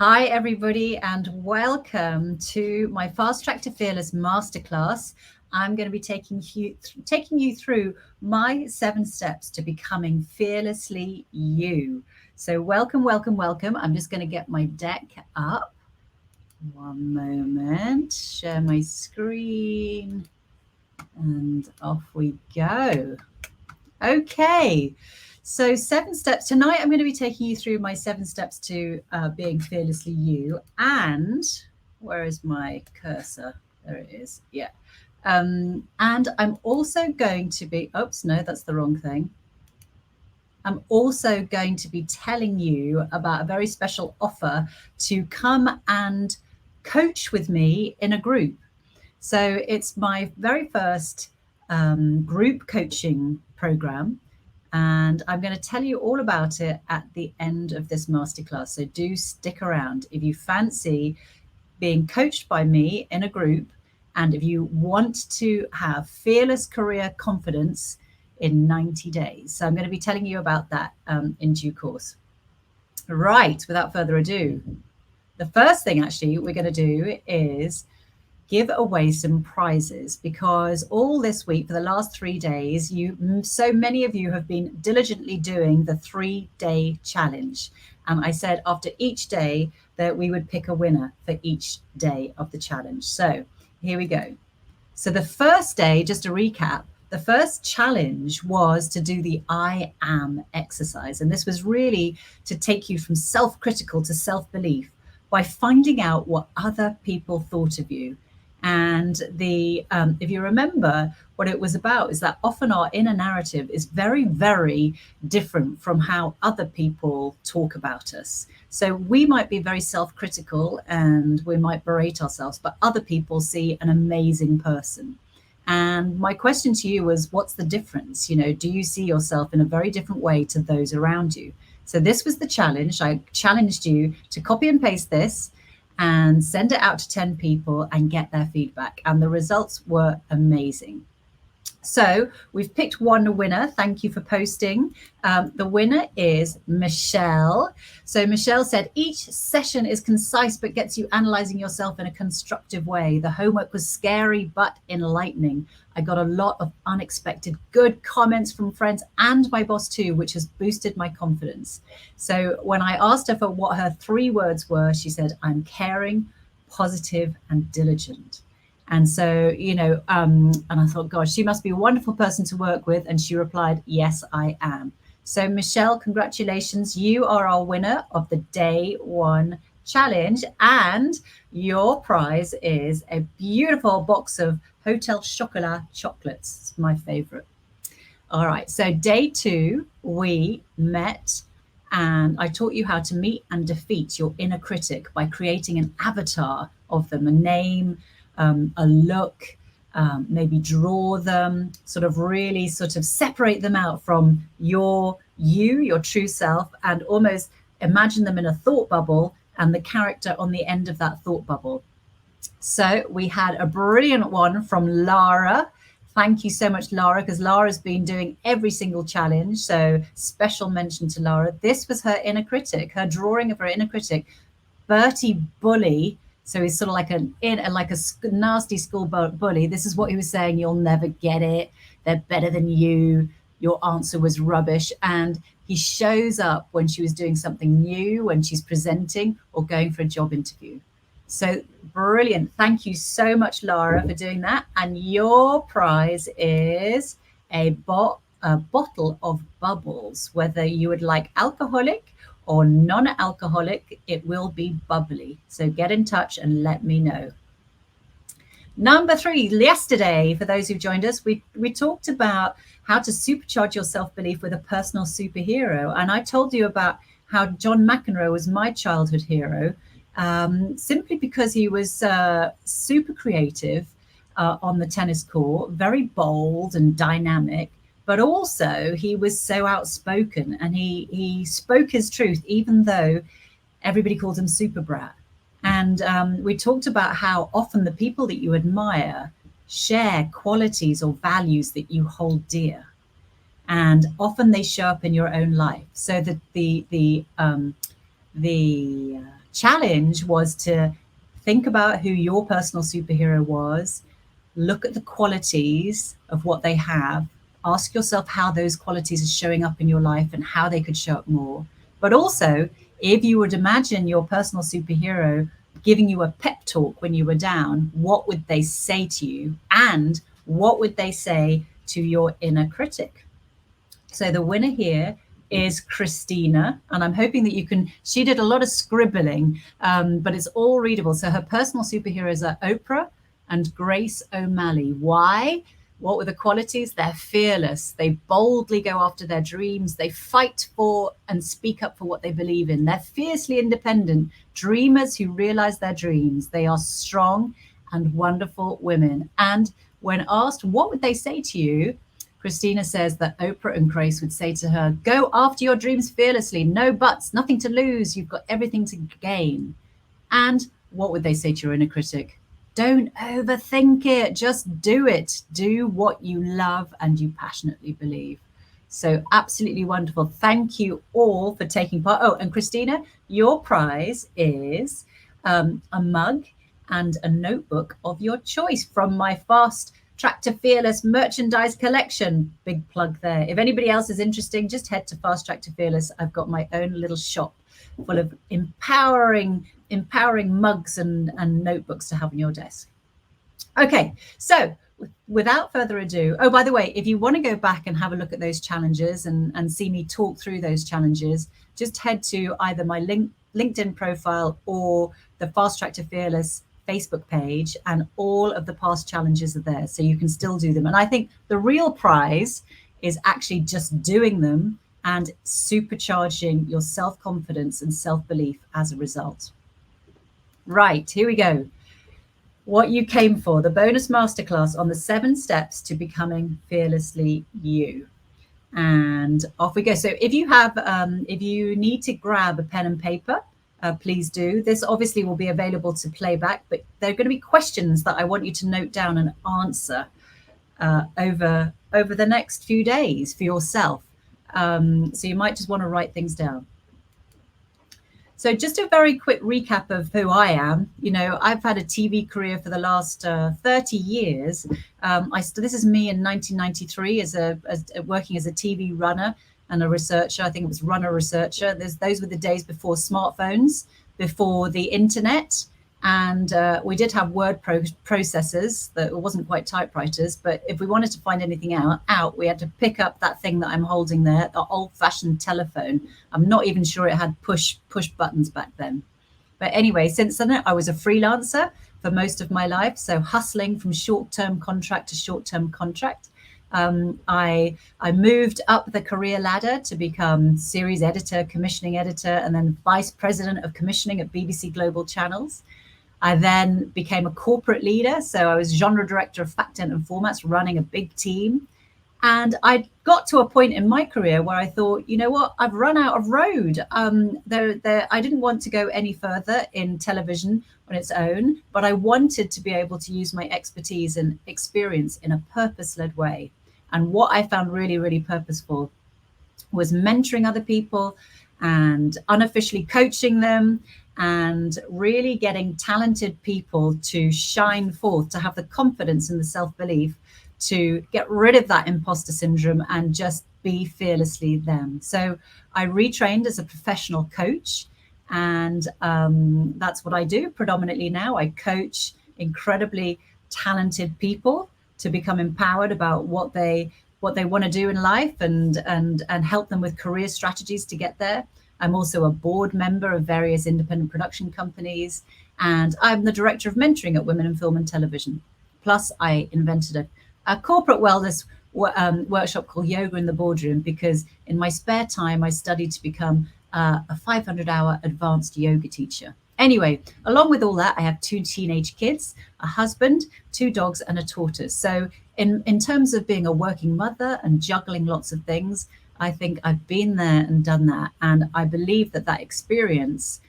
Hi, everybody, and welcome to my Fast Track to Fearless Masterclass. I'm going to be taking you through my 7 steps to becoming fearlessly you. So welcome, welcome, welcome. I'm just going to get my deck up. One moment. Share my screen. And off we go. Okay. So 7 steps. Tonight I'm going to be taking you through my 7 steps to being fearlessly you. And where is my cursor? There it is. Yeah. And I'm also going to be, oops, no, that's the wrong thing. I'm also going to be telling you about a very special offer to come and coach with me in a group. So it's my very first group coaching program. And I'm going to tell you all about it at the end of this masterclass. So do stick around if you fancy being coached by me in a group, and if you want to have fearless career confidence in 90 days. So I'm going to be telling you about that in due course. Right, without further ado, the first thing actually we're going to do is give away some prizes, because all this week for the last 3 days, so many of you have been diligently doing the 3-day challenge. And I said after each day that we would pick a winner for each day of the challenge. So here we go. So the first day, just to recap, the first challenge was to do the I am exercise. And this was really to take you from self-critical to self-belief by finding out what other people thought of you. And if you remember, what it was about is that often our inner narrative is very, very different from how other people talk about us. So we might be very self-critical and we might berate ourselves, but other people see an amazing person. And my question to you was, what's the difference? Do you see yourself in a very different way to those around you? So this was the challenge. I challenged you to copy and paste this and send it out to 10 people and get their feedback. And the results were amazing. So we've picked one winner. Thank you for posting. The winner is Michelle. So Michelle said, each session is concise but gets you analyzing yourself in a constructive way. The homework was scary but enlightening. I got a lot of unexpected good comments from friends and my boss too, which has boosted my confidence. So when I asked her for what her 3 words were, she said, I'm caring, positive, and diligent. And so, and I thought, gosh, she must be a wonderful person to work with. And she replied, yes, I am. So Michelle, congratulations. You are our winner of the day 1 challenge. And your prize is a beautiful box of Hotel Chocolat chocolates. It's my favorite. All right. So day 2, we met and I taught you how to meet and defeat your inner critic by creating an avatar of them, a name, a look, maybe draw them, sort of really separate them out from your true self, and almost imagine them in a thought bubble and the character on the end of that thought bubble. So we had a brilliant one from Lara. Thank you so much, Lara, because Lara's been doing every single challenge. So special mention to Lara. This was her inner critic, her drawing of her inner critic, Bertie Bully. So he's sort of like a nasty school bully. This is what he was saying. You'll never get it. They're better than you. Your answer was rubbish. And he shows up when she was doing something new, when she's presenting or going for a job interview. So brilliant. Thank you so much, Lara, for doing that. And your prize is a bottle of bubbles, whether you would like alcoholic or non-alcoholic, it will be bubbly. So get in touch and let me know. Number 3, yesterday, for those who joined us, we talked about how to supercharge your self-belief with a personal superhero. And I told you about how John McEnroe was my childhood hero, simply because he was super creative on the tennis court, very bold and dynamic. But also he was so outspoken, and he spoke his truth, even though everybody called him super brat. And we talked about how often the people that you admire share qualities or values that you hold dear. And often they show up in your own life. So that the challenge was to think about who your personal superhero was, look at the qualities of what they have, ask yourself how those qualities are showing up in your life and how they could show up more. But also, if you would imagine your personal superhero giving you a pep talk when you were down, what would they say to you? And what would they say to your inner critic? So the winner here is Christina, and I'm hoping that you can. She did a lot of scribbling, but it's all readable. So her personal superheroes are Oprah and Grace O'Malley. Why? What were the qualities? They're fearless. They boldly go after their dreams. They fight for and speak up for what they believe in. They're fiercely independent, dreamers who realize their dreams. They are strong and wonderful women. And when asked, what would they say to you? Christina says that Oprah and Grace would say to her, go after your dreams fearlessly, no buts, nothing to lose, you've got everything to gain. And what would they say to your inner critic? Don't overthink it, just do it. Do what you love and you passionately believe. So absolutely wonderful. Thank you all for taking part. Oh, and Christina, your prize is a mug and a notebook of your choice from my Fasttrack to Fearless merchandise collection. Big plug there. If anybody else is interested, just head to Fasttrack to Fearless. I've got my own little shop full of empowering mugs and notebooks to have on your desk. Okay, so without further ado, oh, by the way, if you want to go back and have a look at those challenges and see me talk through those challenges, just head to either my LinkedIn profile or the Fasttrack to Fearless Facebook page, and all of the past challenges are there, so you can still do them. And I think the real prize is actually just doing them and supercharging your self-confidence and self-belief as a result. Right, here we go. What you came for, the bonus masterclass on the 7 steps to becoming fearlessly you. And off we go. So if you need to grab a pen and paper, please do. This obviously will be available to playback, but there are going to be questions that I want you to note down and answer over the next few days for yourself. So you might just want to write things down. So just a very quick recap of who I am. You know, I've had a TV career for the last 30 years. This is me in 1993 as working as a TV runner and a researcher. I think it was runner researcher. Those were the days before smartphones, before the internet. And we did have word processors that wasn't quite typewriters, but if we wanted to find anything out, we had to pick up that thing that I'm holding there, the old-fashioned telephone. I'm not even sure it had push buttons back then. But anyway, since then, I was a freelancer for most of my life, so hustling from short-term contract to short-term contract. I moved up the career ladder to become series editor, commissioning editor, and then vice president of commissioning at BBC Global Channels. I then became a corporate leader. So I was genre director of fact and formats, running a big team. And I got to a point in my career where I thought, you know what, I've run out of road. I didn't want to go any further in television on its own, but I wanted to be able to use my expertise and experience in a purpose-led way. And what I found really, really purposeful was mentoring other people and unofficially coaching them, and really getting talented people to shine forth, to have the confidence and the self-belief to get rid of that imposter syndrome and just be fearlessly them. So I retrained as a professional coach, and that's what I do predominantly now. I coach incredibly talented people to become empowered about what they want to do in life, and help them with career strategies to get there. I'm also a board member of various independent production companies, and I'm the director of mentoring at Women in Film and Television. Plus, I invented a corporate wellness workshop called Yoga in the Boardroom, because in my spare time, I studied to become a 500-hour advanced yoga teacher. Anyway, along with all that, I have 2 teenage kids, a husband, 2 dogs, and a tortoise. So in terms of being a working mother and juggling lots of things, I think I've been there and done that. And I believe that experience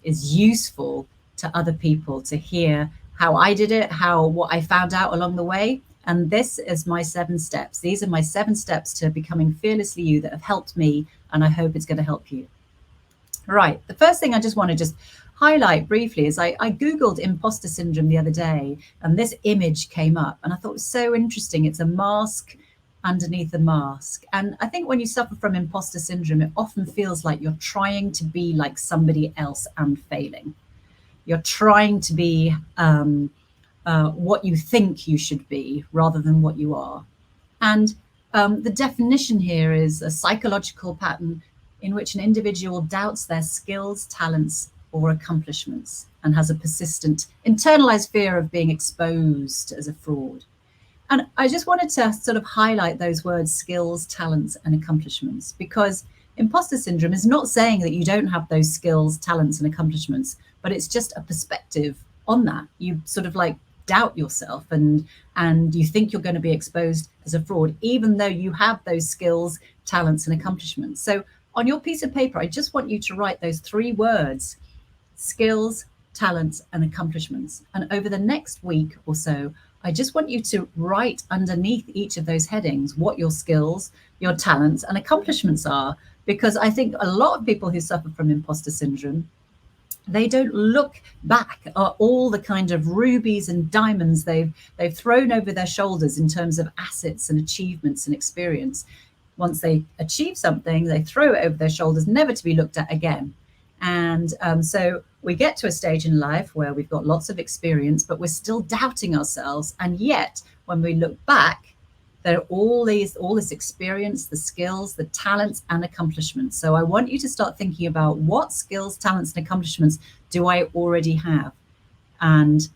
is useful to other people to hear how I did it, what I found out along the way. And this is my 7 steps. These are my 7 steps to becoming fearlessly you that have helped me, and I hope it's going to help you. Right. The first thing I just want to just highlight briefly is I Googled imposter syndrome the other day, and this image came up, and I thought it was so interesting. It's a mask underneath a mask. And I think when you suffer from imposter syndrome, it often feels like you're trying to be like somebody else and failing. You're trying to be what you think you should be rather than what you are. And the definition here is a psychological pattern in which an individual doubts their skills, talents, or accomplishments and has a persistent internalized fear of being exposed as a fraud. And I just wanted to sort of highlight those words, skills, talents, and accomplishments, because imposter syndrome is not saying that you don't have those skills, talents, and accomplishments, but it's just a perspective on that. You sort of like doubt yourself and you think you're going to be exposed as a fraud, even though you have those skills, talents, and accomplishments. So on your piece of paper, I just want you to write those three words: skills, talents, and accomplishments. And over the next week or so, I just want you to write underneath each of those headings what your skills, your talents, and accomplishments are. Because I think a lot of people who suffer from imposter syndrome, they don't look back at all the kind of rubies and diamonds they've thrown over their shoulders in terms of assets and achievements and experience. Once they achieve something, they throw it over their shoulders, never to be looked at again. And so we get to a stage in life where we've got lots of experience, but we're still doubting ourselves. And yet, when we look back, there are all this experience, the skills, the talents, and accomplishments. So I want you to start thinking about what skills, talents, and accomplishments do I already have? And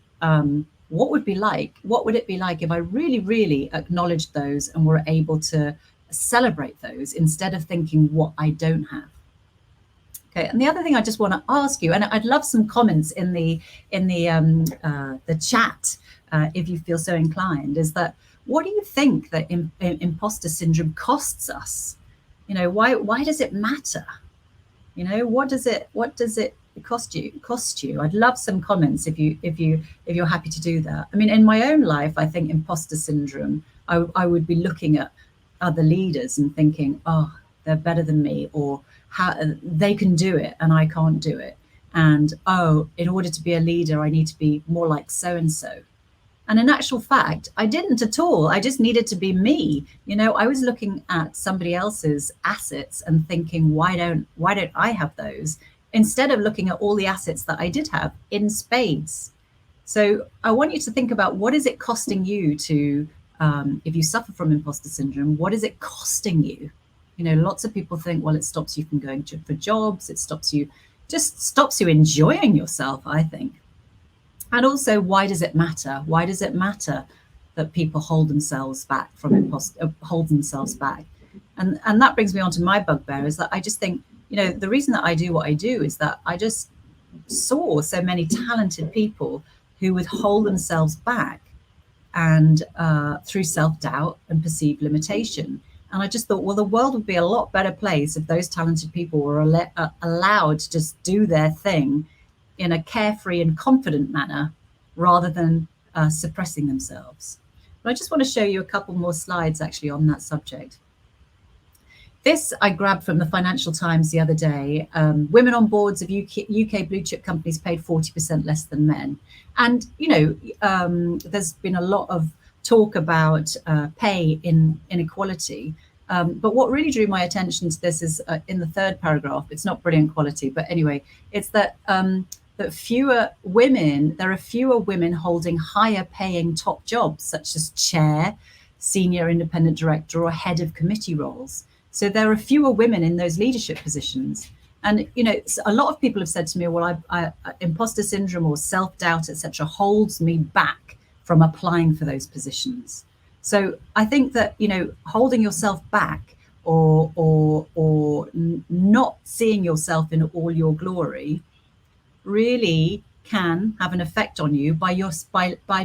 what would it be like if I really, really acknowledged those and were able to celebrate those instead of thinking what I don't have? Okay, and the other thing I just want to ask you, and I'd love some comments in the chat if you feel so inclined, is that what do you think that imposter syndrome costs us? You know, why does it matter? You know, what does it cost you? I'd love some comments if you're happy to do that. I mean, in my own life, I think imposter syndrome, I would be looking at other leaders and thinking, oh, they're better than me, or how they can do it and I can't do it. And, oh, in order to be a leader, I need to be more like so-and-so. And in actual fact, I didn't at all. I just needed to be me. You know, I was looking at somebody else's assets and thinking, why don't I have those? Instead of looking at all the assets that I did have in spades. So I want you to think about, what is it costing you to, if you suffer from imposter syndrome, what is it costing you? You know, lots of people think, well, it stops you from going for jobs. It stops you enjoying yourself, I think. And also, why does it matter? Why does it matter that people hold themselves back from hold themselves back? And that brings me on to my bugbear, is that I just think, you know, the reason that I do what I do is that I just saw so many talented people who would hold themselves back and through self-doubt and perceived limitation. And I just thought, well, the world would be a lot better place if those talented people were allowed to just do their thing in a carefree and confident manner rather than suppressing themselves. But I just want to show you a couple more slides actually on that subject. This I grabbed from the Financial Times the other day. Women on boards of UK blue chip companies paid 40% less than men. And, you know, there's been a lot of talk about pay inequality. But what really drew my attention to this is in the third paragraph. It's not brilliant quality, but anyway, it's that there are fewer women holding higher paying top jobs, such as chair, senior independent director, or head of committee roles. So there are fewer women in those leadership positions. And, you know, a lot of people have said to me, well, I imposter syndrome or self-doubt, etc., holds me back from applying for those positions. So I think that, you know, holding yourself back or not seeing yourself in all your glory really can have an effect on you by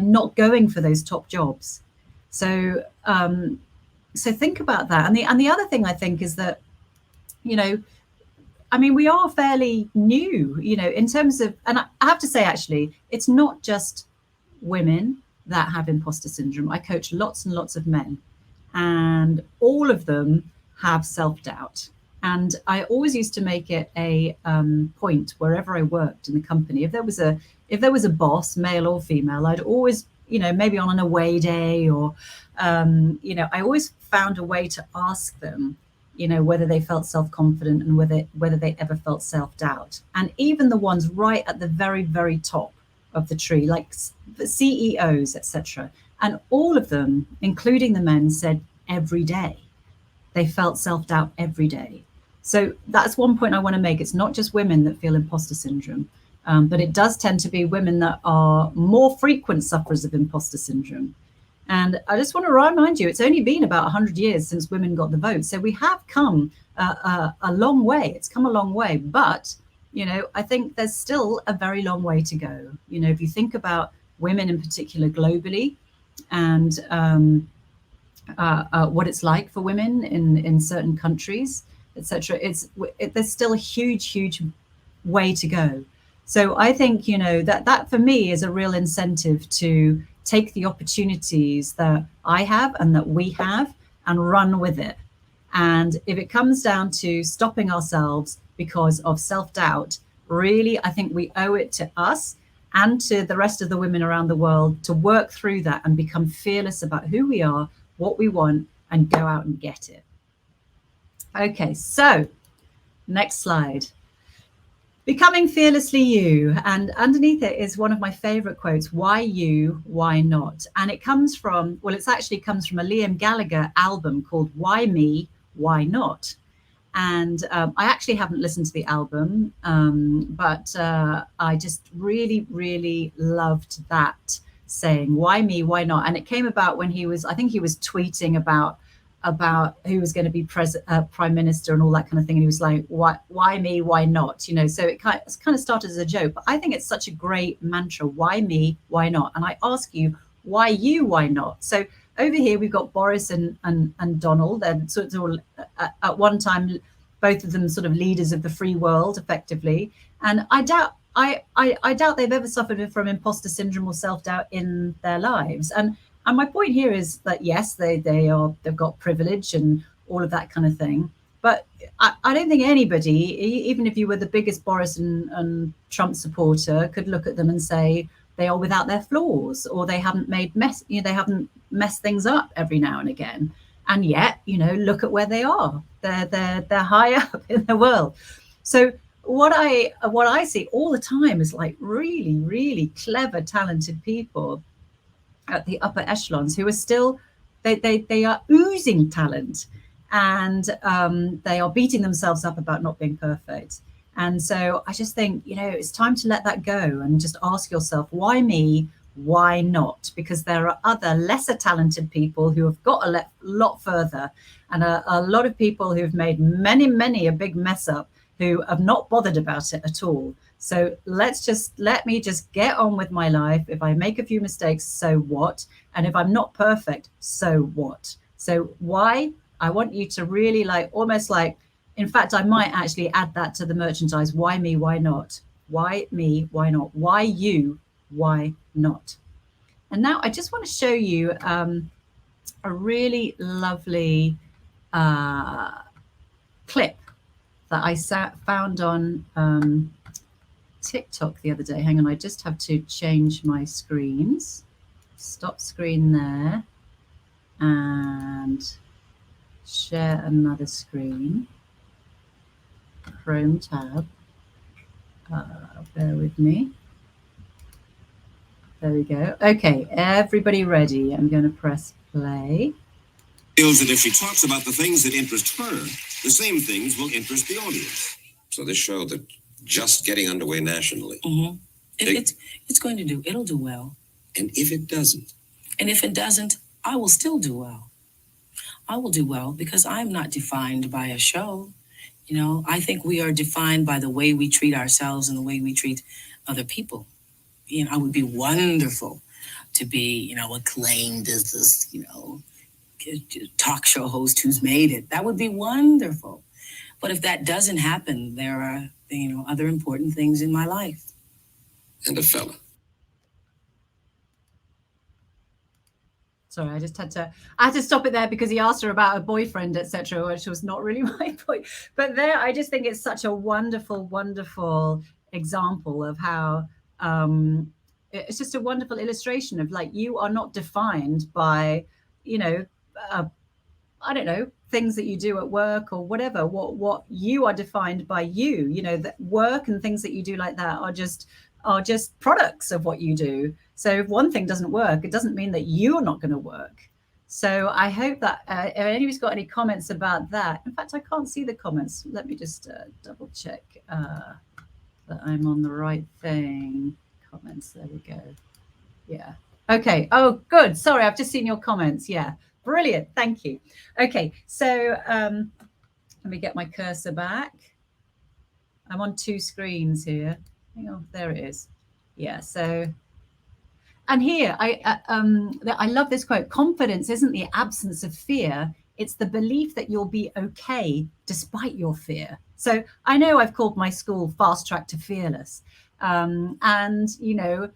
not going for those top jobs. So so think about that. And the other thing I think is that, you know, I mean, we are fairly new, you know, in terms of, and I have to say, actually, it's not just women that have imposter syndrome. I coach lots and lots of men, and all of them have self-doubt. And I always used to make it a point wherever I worked in the company. If there was a boss, male or female, I'd always, maybe on an away day or, I always found a way to ask them, whether they felt self-confident and whether they ever felt self-doubt. And even the ones right at the very, very top of the tree, like the CEOs, etc. And all of them, including the men, said every day they felt self-doubt every day. So that's one point I want to make. It's not just women that feel imposter syndrome, but it does tend to be women that are more frequent sufferers of imposter syndrome. And I just want to remind you, it's only been about 100 years since women got the vote. So we have come a long way. It's come a long way. But, I think there's still a very long way to go. If you think about women in particular globally and what it's like for women in certain countries, etc. There's still a huge way to go. So I think that for me is a real incentive to take the opportunities that I have and that we have and run with it. And if it comes down to stopping ourselves because of self-doubt, really, I think we owe it to us and to the rest of the women around the world to work through that and become fearless about who we are, what we want, and go out and get it. Okay, so next slide. Becoming fearlessly you. And underneath it is one of my favorite quotes, why you, why not? And it comes from, it actually comes from a Liam Gallagher album called Why Me, Why Not? And I actually haven't listened to the album, but I just really, really loved that saying, why me, why not? And it came about when I think he was tweeting about who was going to be prime minister and all that kind of thing. And he was like, why me, why not? So it kind of started as a joke, but I think it's such a great mantra. Why me, why not? And I ask you, why you, why not? So over here, we've got Boris and Donald. They're sort of at one time, both of them sort of leaders of the free world, effectively. And I doubt they've ever suffered from imposter syndrome or self-doubt in their lives. And my point here is that, yes, they've got privilege and all of that kind of thing. But I don't think anybody, even if you were the biggest Boris and Trump supporter, could look at them and say they are without their flaws or they haven't they haven't messed things up every now and again. And yet, look at where they are. They're high up in the world. So what I see all the time is like really, really clever, talented people at the upper echelons who are still, they are oozing talent, and they are beating themselves up about not being perfect. And so I just think, it's time to let that go and just ask yourself, why me? Why not? Because there are other lesser talented people who have got a lot further, and a lot of people who've made many a big mess up who have not bothered about it at all. So let me just get on with my life. If I make a few mistakes, so what? And if I'm not perfect, so what? So why? I want you to really almost in fact, I might actually add that to the merchandise. Why me? Why not? Why me? Why not? Why you? Why not? And now I just want to show you a really lovely clip that I found on TikTok the other day. Hang on, I just have to change my screens. Stop screen there and share another screen. Chrome tab. Bear with me. There we go. Okay, everybody ready? I'm going to press play. Feels that if she talks about the things that interest her, the same things will interest the audience. So this show that just getting underway nationally. Mm-hmm. It's going to it'll do well. And if it doesn't? And if it doesn't, I will still do well. I will do well because I'm not defined by a show. I think we are defined by the way we treat ourselves and the way we treat other people. It would be wonderful to be, acclaimed as this, talk show host who's made it. That would be wonderful. But if that doesn't happen, there are, other important things in my life. And a fella. Sorry, I had to stop it there because he asked her about her boyfriend, etc., which was not really my point. But there, I just think it's such a wonderful, wonderful example of how it's just a wonderful illustration of like you are not defined by, you know, I don't know, things that you do at work or whatever. What you are defined by you. You know, that work and things that you do like that are just products of what you do. So if one thing doesn't work, it doesn't mean that you're not going to work. So I hope that if anybody's got any comments about that. In fact, I can't see the comments. Let me just double check that I'm on the right thing. Comments. There we go. Yeah. Okay. Oh, good. Sorry, I've just seen your comments. Yeah. Brilliant. Thank you. Okay. So let me get my cursor back. I'm on two screens here. Hang on. There it is. Yeah. So, and here I love this quote. Confidence isn't the absence of fear. It's the belief that you'll be okay despite your fear. So I know I've called my school Fasttrack to Fearless. And, you know,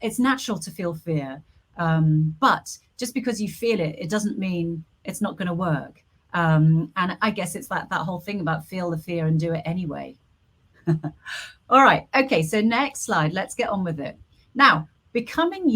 it's natural to feel fear. But just because you feel it, it doesn't mean it's not going to work. And I guess it's that whole thing about feel the fear and do it anyway. All right. Okay. So next slide. Let's get on with it. Now, becoming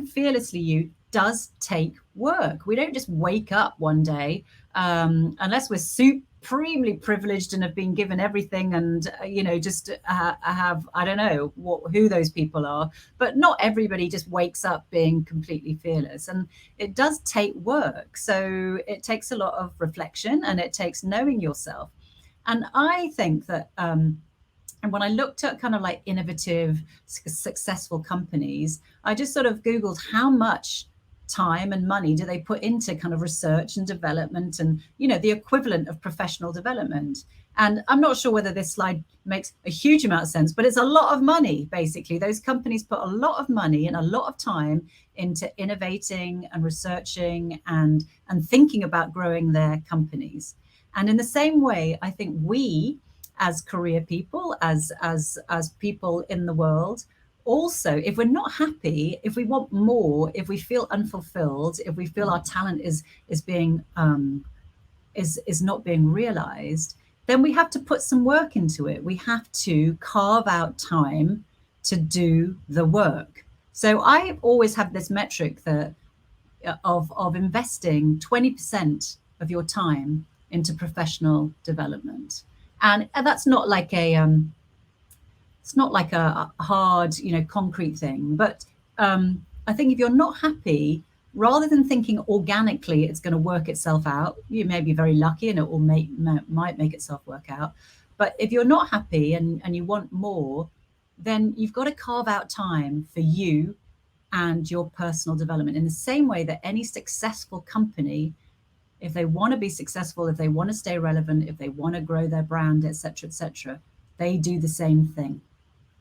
fearlessly you does take work. We don't just wake up one day unless we're supremely privileged and have been given everything and, you know, just have, I don't know who those people are, but not everybody just wakes up being completely fearless. And it does take work. So it takes a lot of reflection and it takes knowing yourself. And I think that, and when I looked at kind of like innovative, successful companies, I just sort of Googled how much time and money do they put into kind of research and development and, you know, the equivalent of professional development. And I'm not sure whether this slide makes a huge amount of sense, but it's a lot of money, basically. Those companies put a lot of money and a lot of time into innovating and researching and thinking about growing their companies. And in the same way, I think we, as career people, as people in the world, also, if we're not happy, if we want more, if we feel unfulfilled, if we feel our talent is not being realized, then we have to put some work into it. We have to carve out time to do the work. So I always have this metric that of investing 20% of your time into professional development. And that's not like it's not like a hard, you know, concrete thing. But I think if you're not happy, rather than thinking organically it's going to work itself out, you may be very lucky and it will might make itself work out. But if you're not happy and you want more, then you've got to carve out time for you and your personal development in the same way that any successful company, if they want to be successful, if they want to stay relevant, if they want to grow their brand, etc., they do the same thing.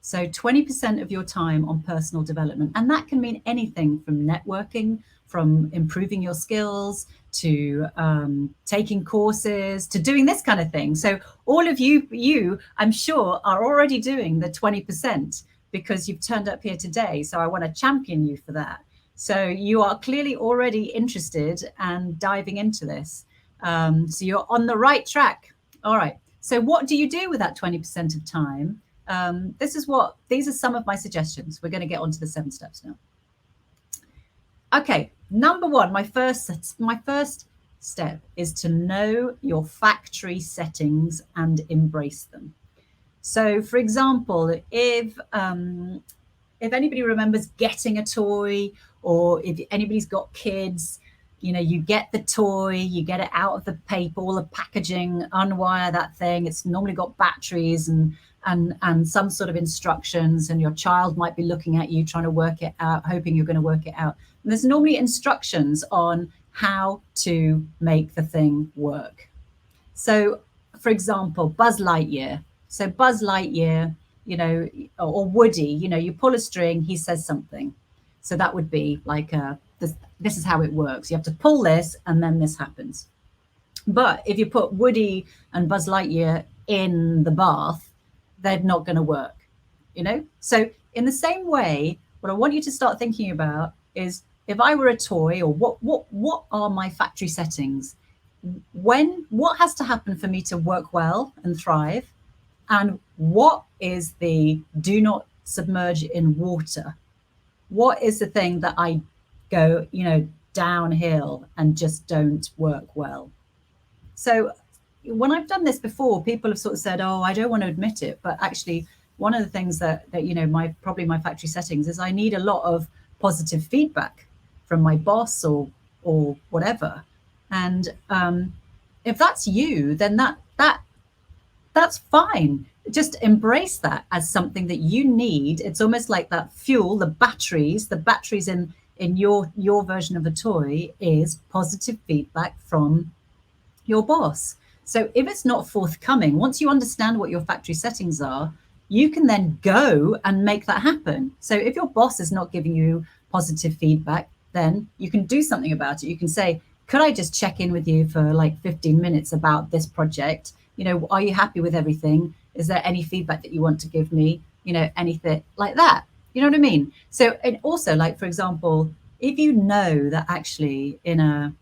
So 20% of your time on personal development, and that can mean anything from networking, from improving your skills, to taking courses, to doing this kind of thing. So all of you, I'm sure, are already doing the 20% because you've turned up here today. So I want to champion you for that. So you are clearly already interested and diving into this. So you're on the right track. All right. So what do you do with that 20% of time? These are some of my suggestions. We're going to get on to the 7 steps now. Okay. Number one, my first step is to know your factory settings and embrace them. So for example, if anybody remembers getting a toy, or if anybody's got kids, you know, you get the toy, you get it out of the paper, all the packaging, unwire that thing. It's normally got batteries and some sort of instructions, and your child might be looking at you trying to work it out, hoping you're going to work it out. And there's normally instructions on how to make the thing work. So, for example, Buzz Lightyear. So Buzz Lightyear, you know, or Woody, you know, you pull a string, he says something. So that would be like, this is how it works. You have to pull this and then this happens. But if you put Woody and Buzz Lightyear in the bath, they're not going to work, you know? So in the same way, what I want you to start thinking about is if I were a toy, or what are my factory settings? What has to happen for me to work well and thrive? And what is the do not submerge in water? What is the thing that I go, downhill and just don't work well? So when I've done this before, people have sort of said, "Oh, I don't want to admit it," but actually, one of the things that my factory settings is I need a lot of positive feedback from my boss or whatever. And if that's you, then that's fine. Just embrace that as something that you need. It's almost like that fuel, the batteries in your version of a toy is positive feedback from your boss. So if it's not forthcoming, once you understand what your factory settings are, you can then go and make that happen. So if your boss is not giving you positive feedback, then you can do something about it. You can say, could I just check in with you for like 15 minutes about this project? Are you happy with everything? Is there any feedback that you want to give me? Anything like that. You know what I mean? So, and also, like, for example, if you know that actually in a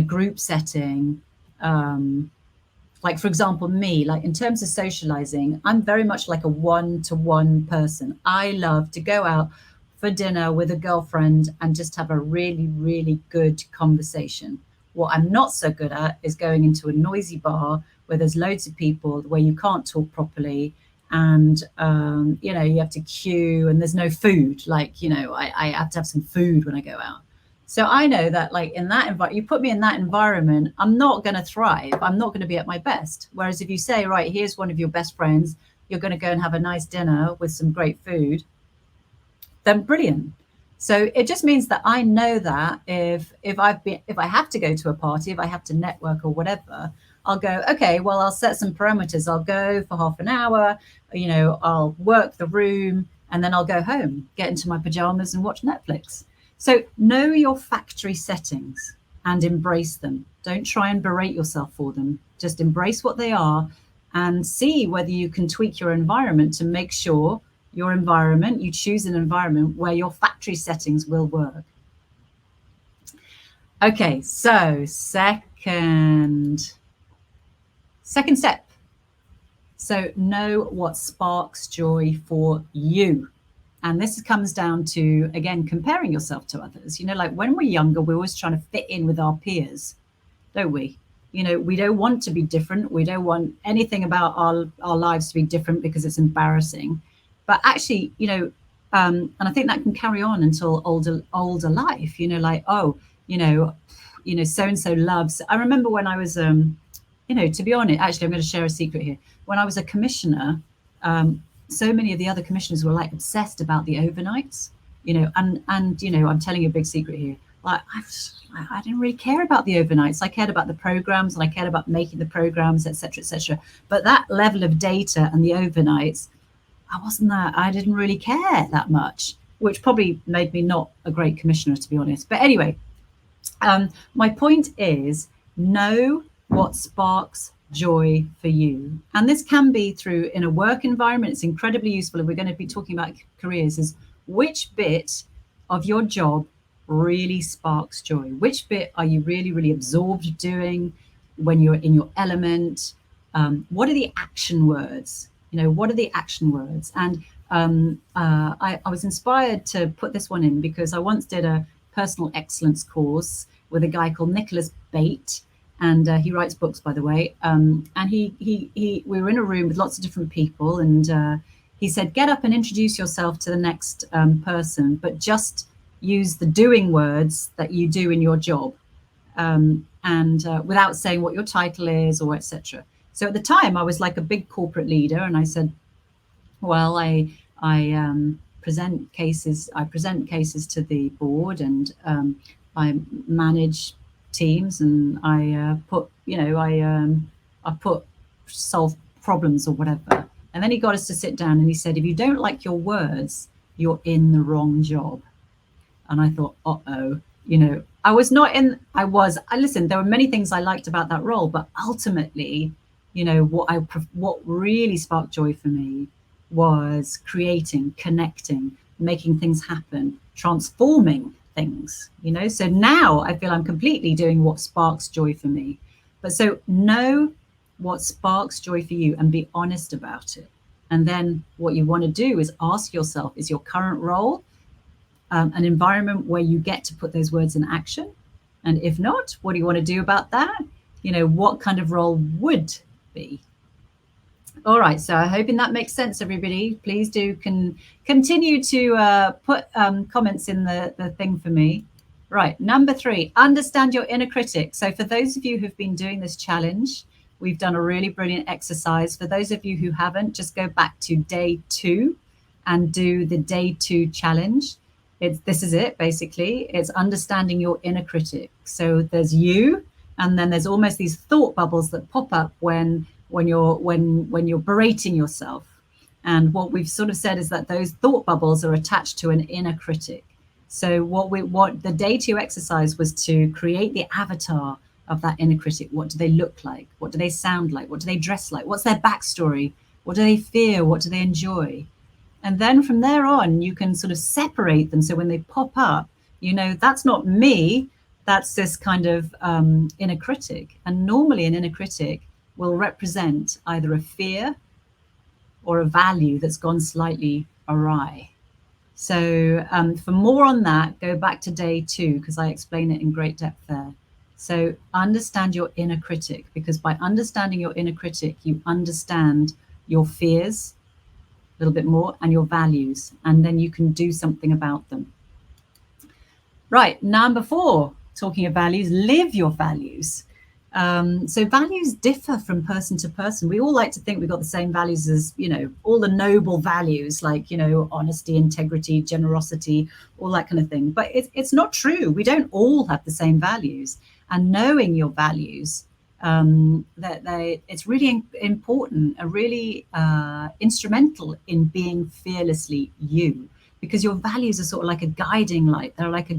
group setting, like, for example, me, like in terms of socializing, I'm very much like a one-to-one person. I love to go out for dinner with a girlfriend and just have a really, really good conversation. What I'm not so good at is going into a noisy bar where there's loads of people, where you can't talk properly, and you have to queue, and there's no food. Like, I have to have some food when I go out. So I know that, like, in that environment, you put me in that environment, I'm not going to thrive. I'm not going to be at my best. Whereas if you say, right, here's one of your best friends, you're going to go and have a nice dinner with some great food, then brilliant. So it just means that I know that if I have to go to a party, if I have to network or whatever, I'll go, okay, well, I'll set some parameters. I'll go for half an hour, I'll work the room, and then I'll go home, get into my pajamas and watch Netflix. So know your factory settings and embrace them. Don't try and berate yourself for them. Just embrace what they are and see whether you can tweak your environment to make sure you choose an environment where your factory settings will work. Okay, so second step. So know what sparks joy for you. And this comes down to, again, comparing yourself to others. Like when we're younger, we're always trying to fit in with our peers, don't we? We don't want to be different. We don't want anything about our lives to be different because it's embarrassing. But actually, and I think that can carry on until older life, like, so-and-so loves. I remember when I was, to be honest, actually, I'm going to share a secret here. When I was a commissioner, so many of the other commissioners were like obsessed about the overnights, and I'm telling you a big secret here. Like I didn't really care about the overnights. I cared about the programs, and I cared about making the programs, etc., etc. But that level of data and the overnights, I didn't really care that much, which probably made me not a great commissioner, to be honest. But anyway, my point is, know what sparks joy for you. And this can be through in a work environment. It's incredibly useful if we're going to be talking about careers, is which bit of your job really sparks joy? Which bit are you really, really absorbed doing when you're in your element? What are the action words? What are the action words? And I was inspired to put this one in because I once did a personal excellence course with a guy called Nicholas Bate. And he writes books, by the way. And we were in a room with lots of different people, and he said, get up and introduce yourself to the next person, but just use the doing words that you do in your job, and without saying what your title is or etc. So at the time, I was like a big corporate leader, and I said, well, I present cases. I present cases to the board, and I manage teams, and I put solve problems or whatever. And then he got us to sit down, and he said, if you don't like your words, you're in the wrong job. And I thought, listen, there were many things I liked about that role, but ultimately, what really sparked joy for me was creating, connecting, making things happen, transforming things, you know. So now I feel I'm completely doing what sparks joy for me. But so know what sparks joy for you and be honest about it. And then what you want to do is ask yourself, is your current role an environment where you get to put those words in action? And if not, what do you want to do about that? You know, what kind of role would be? All right, so I'm hoping that makes sense, everybody. Please do continue to put comments in the thing for me. Right, number 3, understand your inner critic. So for those of you who've been doing this challenge, we've done a really brilliant exercise. For those of you who haven't, just go back to day 2 and do the day 2 challenge. This is it, basically. It's understanding your inner critic. So there's you, and then there's almost these thought bubbles that pop up when you're berating yourself. And what we've sort of said is that those thought bubbles are attached to an inner critic. So what the day 2 exercise was to create the avatar of that inner critic. What do they look like? What do they sound like? What do they dress like? What's their backstory? What do they fear? What do they enjoy? And then from there on, you can sort of separate them. So when they pop up, you know, that's not me, that's this kind of inner critic. And normally an inner critic will represent either a fear or a value that's gone slightly awry. So for more on that, go back to day 2, because I explain it in great depth there. So understand your inner critic, because by understanding your inner critic, you understand your fears a little bit more and your values, and then you can do something about them. Right, number 4, talking of values, live your values. So values differ from person to person. We all like to think we've got the same values as, you know, all the noble values like, you know, honesty, integrity, generosity, all that kind of thing. But it's not true. We don't all have the same values. And knowing your values, it's really important, really instrumental in being fearlessly you, because your values are sort of like a guiding light. They're like a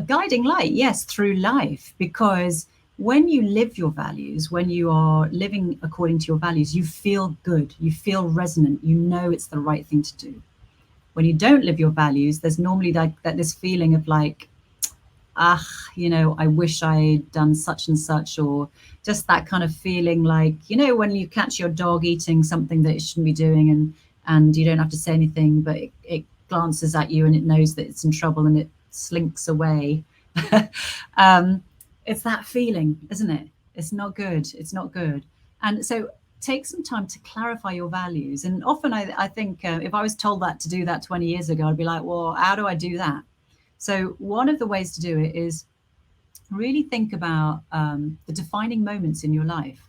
guiding light, yes, through life. Because when you live your values, when you are living according to your values, you feel good, you feel resonant, you know it's the right thing to do. When you don't live your values, there's normally that this feeling of like, you know, I wish I'd done such and such, or just that kind of feeling like, you know, when you catch your dog eating something that it shouldn't be doing, and you don't have to say anything, but it glances at you and it knows that it's in trouble and it slinks away. It's that feeling, isn't it? It's not good. It's not good. And so take some time to clarify your values. And often I think if I was told that to do that 20 years ago, I'd be like, well, how do I do that? So one of the ways to do it is really think about the defining moments in your life.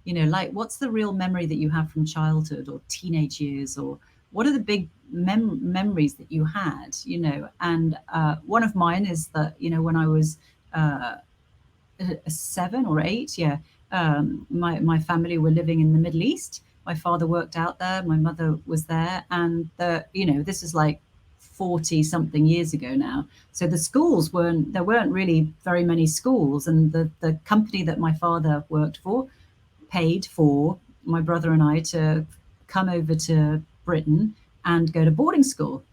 You know, like what's the real memory that you have from childhood or teenage years, or what are the big memories that you had, you know? And one of mine is that, you know, when I was 7 or 8, my family were living in the Middle East. My father worked out there, my mother was there, and you know, this is like 40 something years ago now. So the schools there weren't really very many schools, and the company that my father worked for paid for my brother and I to come over to Britain and go to boarding school.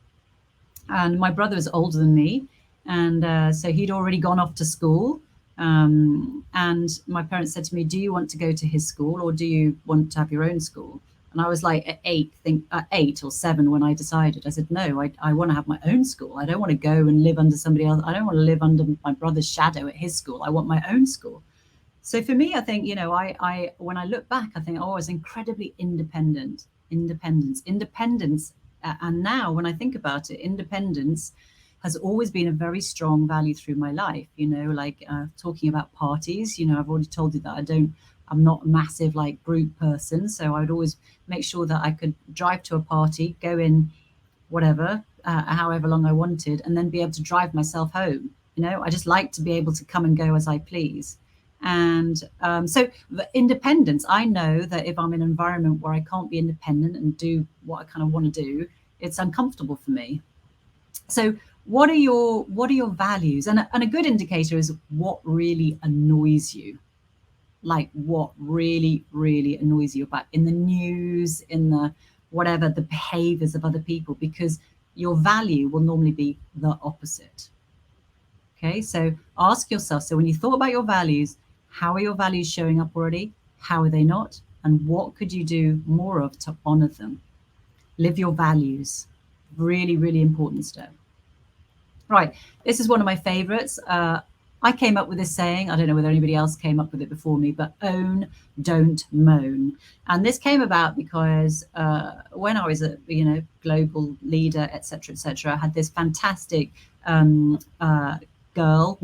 And my brother was older than me, and so he'd already gone off to school. And my parents said to me, do you want to go to his school, or do you want to have your own school? And I was like at 8 or 7 when I decided. I said, no, I want to have my own school. I don't want to go and live under somebody else. I don't want to live under my brother's shadow at his school. I want my own school. So for me, I think, you know, I when I look back, I think, I was incredibly independence. And now when I think about it, independence has always been a very strong value through my life. You know, like talking about parties, you know, I've already told you that I'm not a massive like group person. So I would always make sure that I could drive to a party, go in whatever, however long I wanted, and then be able to drive myself home. You know, I just like to be able to come and go as I please. And so the independence, I know that if I'm in an environment where I can't be independent and do what I kind of want to do, it's uncomfortable for me. So what are your values? And a good indicator is what really annoys you. Like what really, really annoys you about in the news, in the whatever the behaviors of other people, because your value will normally be the opposite. Okay, so ask yourself, so when you thought about your values, how are your values showing up already? How are they not? And what could you do more of to honor them? Live your values. Really, really important step. Right, this is one of my favorites. I came up with this saying. I don't know whether anybody else came up with it before me, but own, don't moan. And this came about because when I was a global leader, etc., I had this fantastic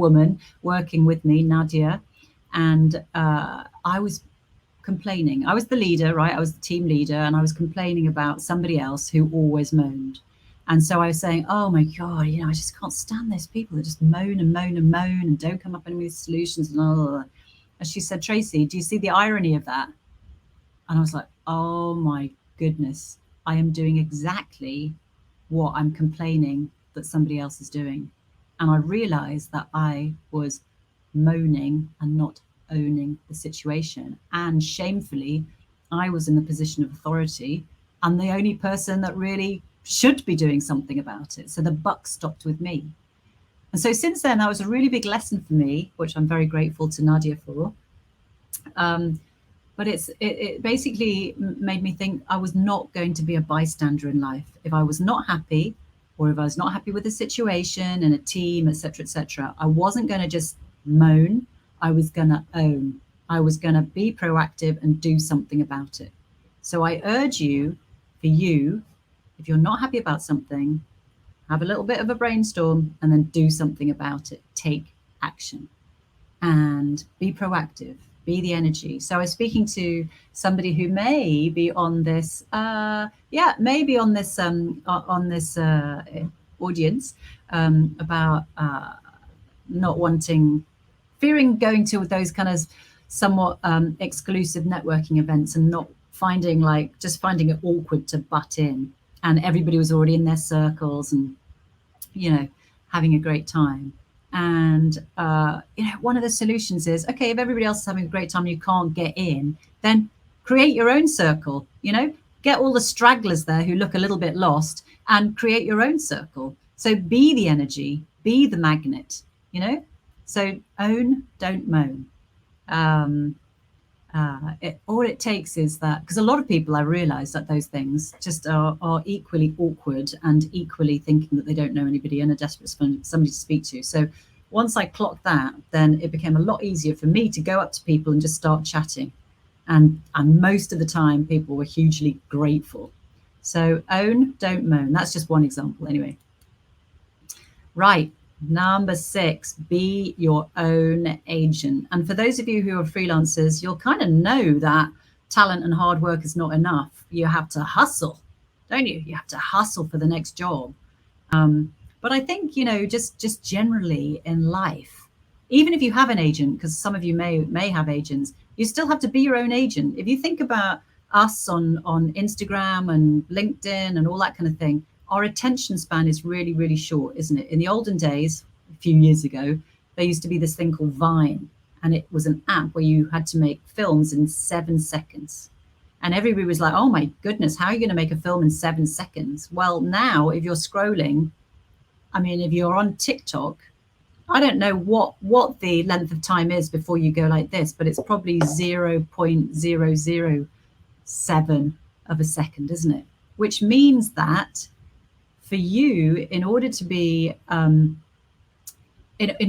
woman working with me, Nadia, and I was complaining. I was the leader, right? I was the team leader, and I was complaining about somebody else who always moaned. And so I was saying, oh my God, I just can't stand those people that just moan and moan and moan and don't come up with solutions. And she said, Tracy, do you see the irony of that? And I was like, oh my goodness, I am doing exactly what I'm complaining that somebody else is doing. And I realized that I was moaning and not owning the situation. And shamefully, I was in the position of authority and the only person that really should be doing something about it. So the buck stopped with me. And so since then, that was a really big lesson for me, which I'm very grateful to Nadia for. But it basically made me think I was not going to be a bystander in life. If I was not happy, or if I was not happy with the situation and a team, etc., I wasn't going to just moan. I was going to own. I was going to be proactive and do something about it. So I urge you, if you're not happy about something, have a little bit of a brainstorm and then do something about it. Take action and be proactive. Be the energy. So I was speaking to somebody who may be on this, audience about not wanting, fearing going to those kind of somewhat exclusive networking events and not finding it awkward to butt in. And everybody was already in their circles and, having a great time. And, one of the solutions is, okay, if everybody else is having a great time and you can't get in, then create your own circle, get all the stragglers there who look a little bit lost and create your own circle. So be the energy, be the magnet, so own, don't moan. All it takes is that, because a lot of people, I realize that those things just are equally awkward and equally thinking that they don't know anybody and are desperate for somebody to speak to. So once I clocked that, then it became a lot easier for me to go up to people and just start chatting. And most of the time, people were hugely grateful. So own, don't moan. That's just one example anyway. Right. Number 6, be your own agent. And for those of you who are freelancers, you'll kind of know that talent and hard work is not enough. You have to hustle, don't you? You have to hustle for the next job. But I think, just generally in life, even if you have an agent, because some of you may have agents, you still have to be your own agent. If you think about us on Instagram and LinkedIn and all that kind of thing, our attention span is really, really short, isn't it? In the olden days, a few years ago, there used to be this thing called Vine, and it was an app where you had to make films in 7 seconds. And everybody was like, oh my goodness, how are you going to make a film in 7 seconds? Well, now if you're scrolling, if you're on TikTok, I don't know what the length of time is before you go like this, but it's probably 0.007 of a second, isn't it? Which means that for you, in order to be in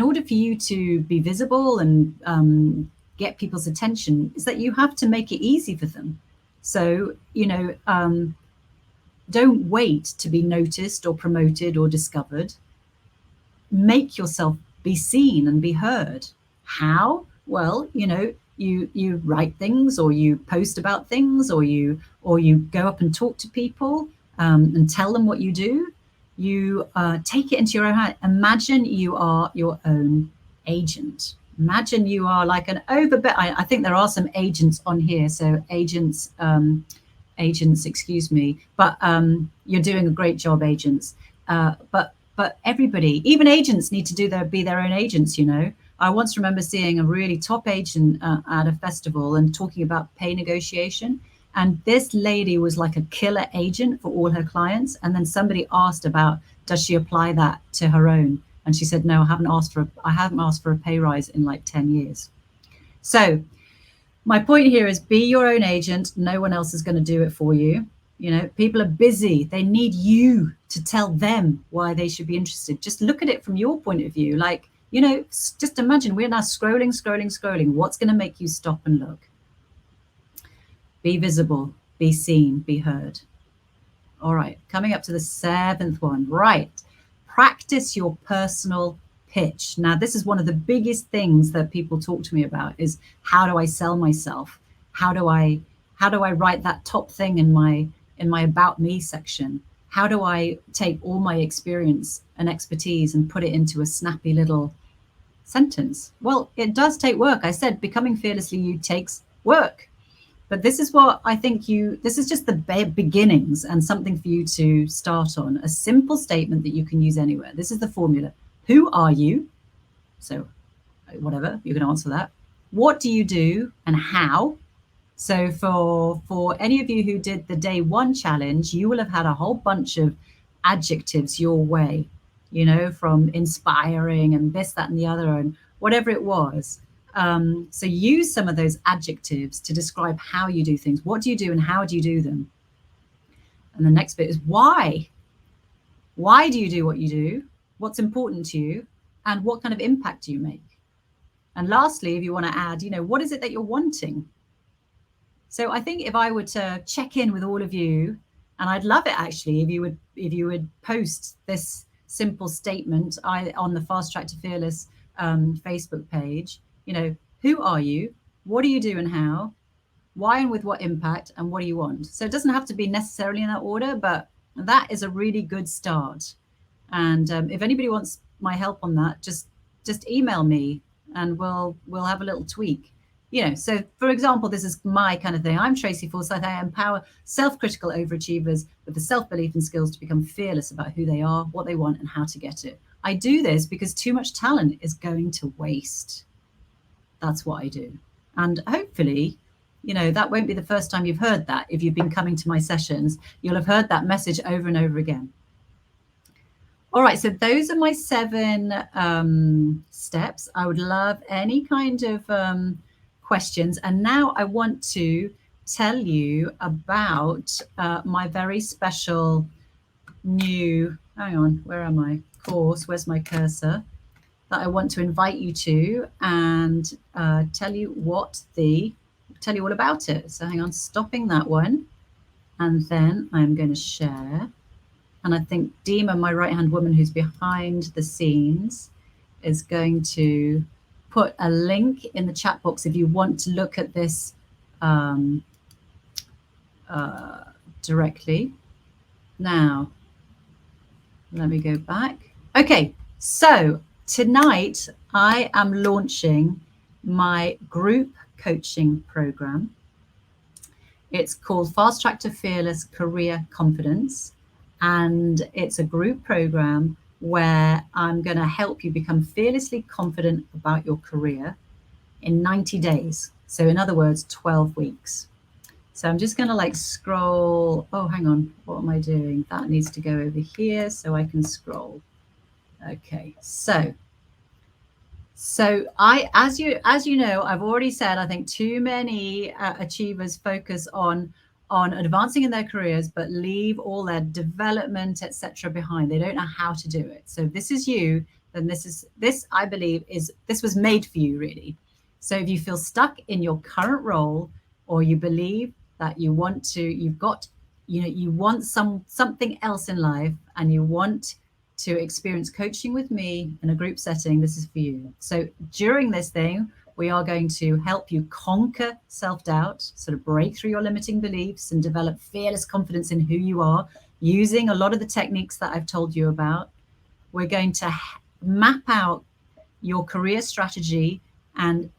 order for you to be visible and get people's attention, is that you have to make it easy for them. So don't wait to be noticed or promoted or discovered. Make yourself be seen and be heard. How? Well, you write things, or you post about things, or you go up and talk to people and tell them what you do. You take it into your own hand. Imagine you are your own agent. Imagine you are like an I think there are some agents on here. So agents, excuse me. But you're doing a great job, agents. But everybody, even agents, need to be their own agents. I once remember seeing a really top agent at a festival and talking about pay negotiation. And this lady was like a killer agent for all her clients. And then somebody asked about, does she apply that to her own? And she said, no, I haven't asked for a pay rise in like 10 years. So my point here is be your own agent. No one else is going to do it for you. You know, people are busy. They need you to tell them why they should be interested. Just look at it from your point of view. Like, you know, just imagine we're now scrolling. What's going to make you stop and look? Be visible, be seen, be heard. All right, coming up to the 7th one. Right. Practice your personal pitch. Now, this is one of the biggest things that people talk to me about is how do I sell myself? How do I write that top thing in my about me section? How do I take all my experience and expertise and put it into a snappy little sentence? Well, it does take work. I said becoming fearlessly you takes work. But this is what I think this is just the beginnings and something for you to start on. A simple statement that you can use anywhere. This is the formula. Who are you? So whatever, you can answer that. What do you do and how? So for any of you who did the day 1 challenge, you will have had a whole bunch of adjectives your way, you know, from inspiring and this, that, and the other, and whatever it was. So use some of those adjectives to describe how you do things. What do you do and how do you do them? And the next bit is why. Why do you do what you do? What's important to you? And what kind of impact do you make? And lastly, if you want to add, you know, what is it that you're wanting? So I think if I were to check in with all of you, and I'd love it actually if you would post this simple statement on the Fasttrack to Fearless Facebook page. You know, who are you? What do you do and how? Why and with what impact? And what do you want? So it doesn't have to be necessarily in that order, but that is a really good start. And if anybody wants my help on that, just email me and we'll have a little tweak. You know, so for example, this is my kind of thing. I'm Tracy Forsyth. I empower self-critical overachievers with the self-belief and skills to become fearless about who they are, what they want, and how to get it. I do this because too much talent is going to waste. That's what I do. And hopefully, you know, that won't be the first time you've heard that. If you've been coming to my sessions, you'll have heard that message over and over again. All right, so those are my 7 steps. I would love any kind of questions. And now I want to tell you about my very special new, hang on, where am I? Course, where's my cursor? That I want to invite you to and tell you all about it. So hang on, stopping that one. And then I'm going to share. And I think Dima, my right-hand woman who's behind the scenes, is going to put a link in the chat box if you want to look at this directly. Now, let me go back. Okay, so tonight I am launching my group coaching program. It's called Fasttrack to Fearless Career Confidence. And it's a group program where I'm going to help you become fearlessly confident about your career in 90 days. So in other words, 12 weeks. So I'm just going to like scroll. Oh, hang on. What am I doing? That needs to go over here so I can scroll. Okay. So as you know, I've already said, I think too many achievers focus on advancing in their careers, but leave all their development, etc. behind. They don't know how to do it. So if this is you, then this I believe this was made for you really. So if you feel stuck in your current role, or you believe that you want something else in life, and you want to experience coaching with me in a group setting, this is for you. So during this thing, we are going to help you conquer self-doubt, sort of break through your limiting beliefs and develop fearless confidence in who you are using a lot of the techniques that I've told you about. We're going to map out your career strategy and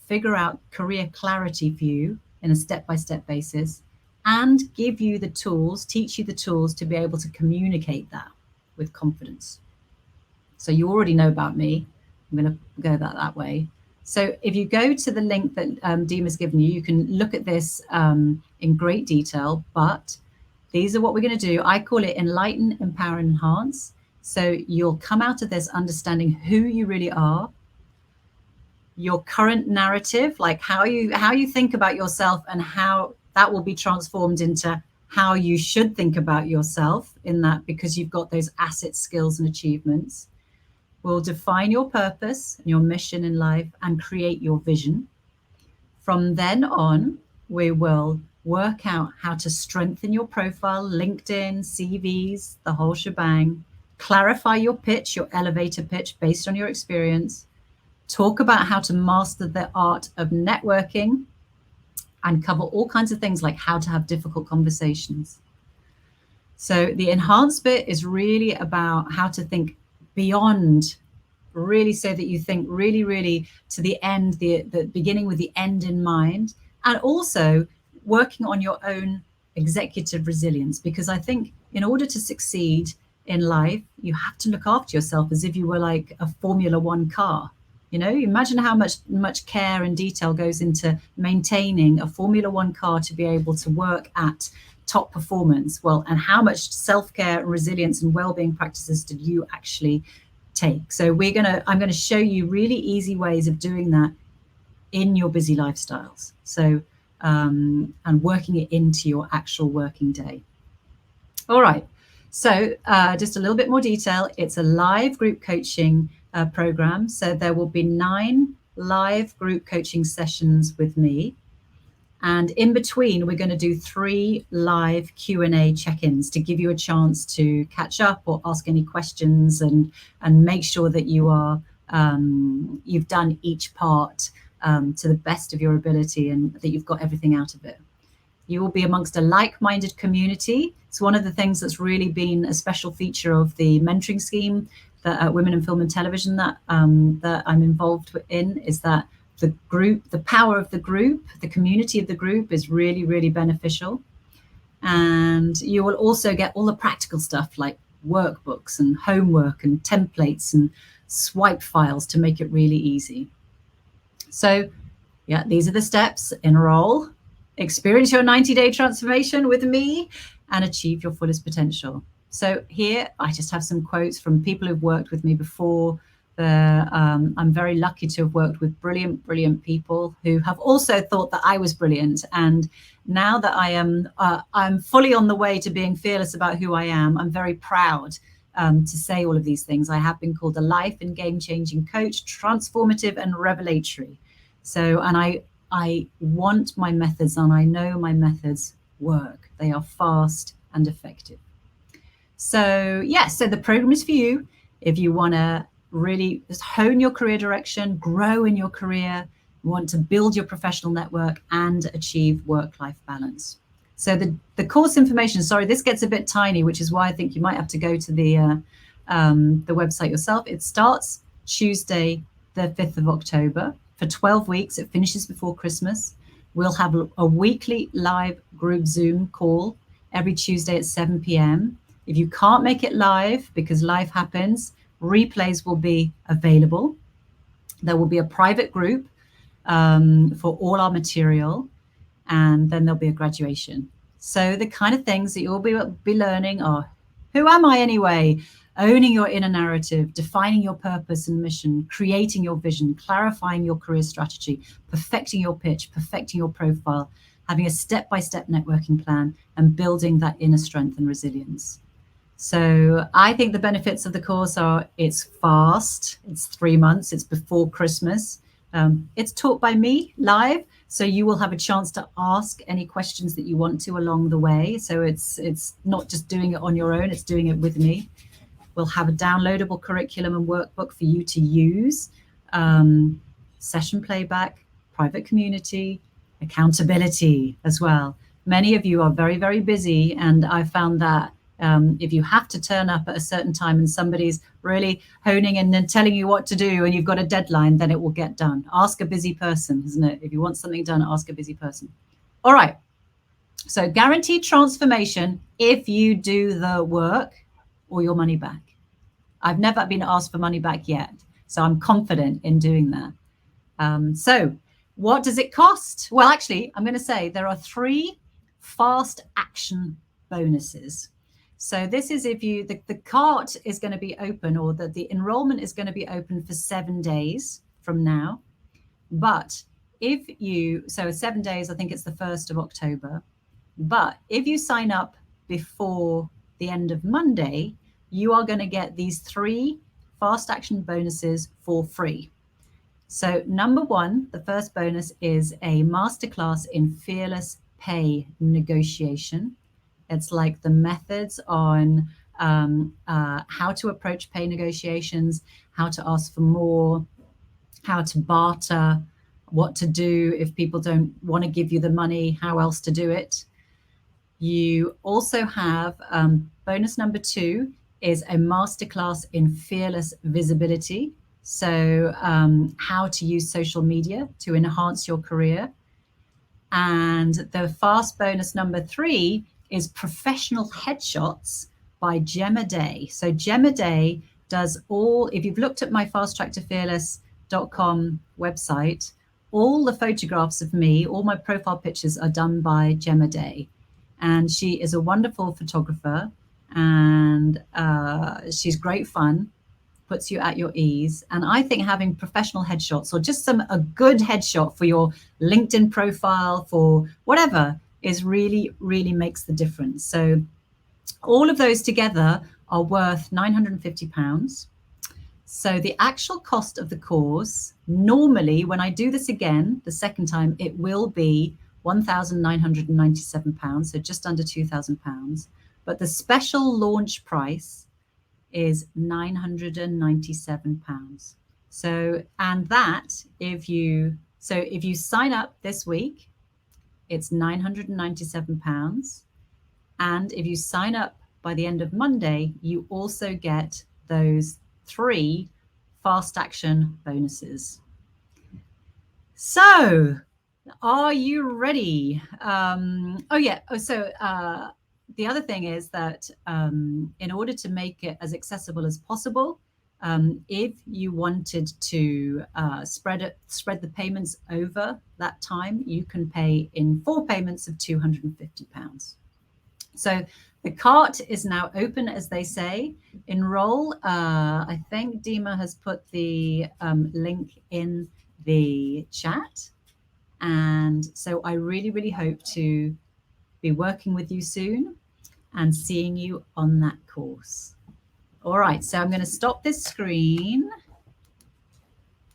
figure out career clarity for you in a step-by-step basis, and give you the tools, teach you the tools to be able to communicate that with confidence. So you already know about me. I'm going to go that way. So if you go to the link that Deem has given you, you can look at this in great detail, but these are what we're going to do. I call it enlighten, empower, and enhance. So you'll come out of this understanding who you really are, your current narrative, like how you think about yourself, and how that will be transformed into how you should think about yourself in that, because you've got those assets, skills, and achievements. We'll define your purpose and your mission in life and create your vision. From then on, we will work out how to strengthen your profile, LinkedIn, CVs, the whole shebang, clarify your pitch, your elevator pitch based on your experience, talk about how to master the art of networking, and cover all kinds of things like how to have difficult conversations. So the enhanced bit is really about how to think beyond, really, so that you think really, really to the end, the beginning with the end in mind, and also working on your own executive resilience. Because I think in order to succeed in life, you have to look after yourself as if you were like a Formula One car. You know, imagine how much care and detail goes into maintaining a Formula One car to be able to work at top performance. Well, and how much self-care and resilience and well-being practices did you actually take? So I'm going to show you really easy ways of doing that in your busy lifestyles. So and working it into your actual working day. All right. So just a little bit more detail. It's a live group coaching program. So there will be 9 live group coaching sessions with me. And in between, we're going to do 3 live Q&A check-ins to give you a chance to catch up or ask any questions and make sure that you are you've done each part to the best of your ability and that you've got everything out of it. You will be amongst a like-minded community. It's one of the things that's really been a special feature of the mentoring scheme that Women in Film and Television that I'm involved in, is that the group, the power of the group, the community of the group is really, really beneficial. And you will also get all the practical stuff like workbooks and homework and templates and swipe files to make it really easy. So yeah, these are the steps. Enroll, experience your 90-day transformation with me, and achieve your fullest potential. So here I just have some quotes from people who've worked with me before. I'm very lucky to have worked with brilliant, brilliant people who have also thought that I was brilliant. And now that I'm fully on the way to being fearless about who I am, I'm very proud to say all of these things. I have been called a life and game-changing coach, transformative and revelatory. So, and I want my methods, and I know my methods work. They are fast and effective. So yes, so the program is for you if you want to really just hone your career direction, grow in your career, want to build your professional network and achieve work-life balance. So the course information, sorry, this gets a bit tiny, which is why I think you might have to go to the website yourself. It starts Tuesday, the 5th of October for 12 weeks. It finishes before Christmas. We'll have a weekly live group Zoom call every Tuesday at 7 p.m. If you can't make it live because life happens, replays will be available. There will be a private group for all our material, and then there'll be a graduation. So the kind of things that you'll be learning are, who am I anyway? Owning your inner narrative, defining your purpose and mission, creating your vision, clarifying your career strategy, perfecting your pitch, perfecting your profile, having a step-by-step networking plan, and building that inner strength and resilience. So I think the benefits of the course are, it's fast, it's 3 months, it's before Christmas. It's taught by me live, so you will have a chance to ask any questions that you want to along the way. So it's not just doing it on your own, it's doing it with me. We'll have a downloadable curriculum and workbook for you to use, session playback, private community, accountability as well. Many of you are very, very busy, and I found that if you have to turn up at a certain time and somebody's really honing in and telling you what to do and you've got a deadline, then it will get done. Ask a busy person, isn't it? If you want something done, ask a busy person. All right. So guaranteed transformation if you do the work, or your money back. I've never been asked for money back yet, so I'm confident in doing that. So what does it cost? Well, actually, I'm going to say there are 3 fast action bonuses. So this is if you, the cart is going to be open, or the enrollment is going to be open for 7 days from now. But if you, so 7 days, I think it's the 1st of October. But if you sign up before the end of Monday, you are going to get these 3 fast action bonuses for free. So number 1, the first bonus is a masterclass in fearless pay negotiation. It's like the methods on how to approach pay negotiations, how to ask for more, how to barter, what to do if people don't want to give you the money, how else to do it. You also have bonus number 2 is a masterclass in fearless visibility. So how to use social media to enhance your career. And the fast bonus number 3 is professional headshots by Gemma Day. So Gemma Day does all, if you've looked at my fasttracktoFearless.com website, all the photographs of me, all my profile pictures are done by Gemma Day. And she is a wonderful photographer, and she's great fun, puts you at your ease. And I think having professional headshots, or just a good headshot for your LinkedIn profile, for whatever, is really, really makes the difference. So all of those together are worth £950. So the actual cost of the course, normally when I do this again, the second time, it will be £1,997, so just under £2,000. But the special launch price is £997. So, and that, if you sign up this week, it's £997. And if you sign up by the end of Monday, you also get those 3 fast action bonuses. So, are you ready? The other thing is that in order to make it as accessible as possible, if you wanted to spread the payments over that time, you can pay in 4 payments of £250. So the cart is now open, as they say. Enroll. I think Dima has put the link in the chat. And so I really, really hope to be working with you soon and seeing you on that course. All right, so I'm going to stop this screen.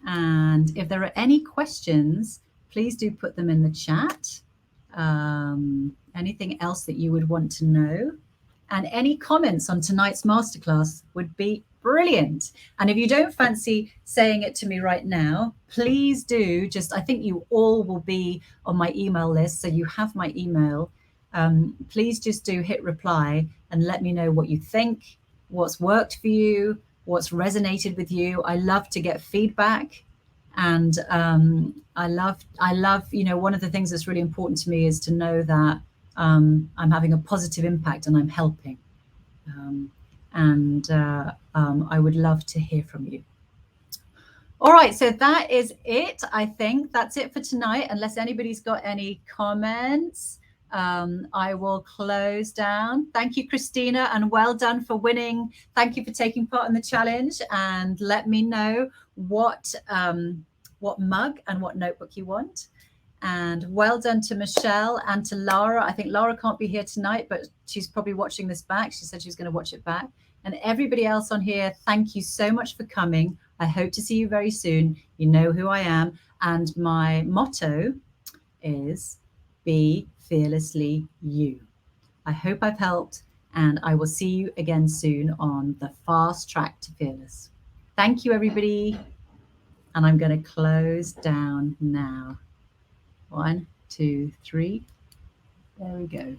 And if there are any questions, please do put them in the chat. Anything else that you would want to know? And any comments on tonight's masterclass would be brilliant. And if you don't fancy saying it to me right now, please do I think you all will be on my email list, so you have my email. Please just do hit reply and let me know what you think, what's worked for you, what's resonated with you. I love to get feedback. And I love, one of the things that's really important to me is to know that I'm having a positive impact and I'm helping. I would love to hear from you. All right, so that is it. I think that's it for tonight, unless anybody's got any comments. I will close down. Thank you, Christina, and well done for winning. Thank you for taking part in the challenge, and let me know what mug and what notebook you want. And well done to Michelle and to Lara. I think Lara can't be here tonight, but she's probably watching this back. She said she was going to watch it back. And everybody else on here, thank you so much for coming. I hope to see you very soon. You know who I am. And my motto is be fearlessly you. I hope I've helped, and I will see you again soon on the Fast Track to Fearless. Thank you, everybody. And I'm going to close down now. 1, 2, 3. There we go.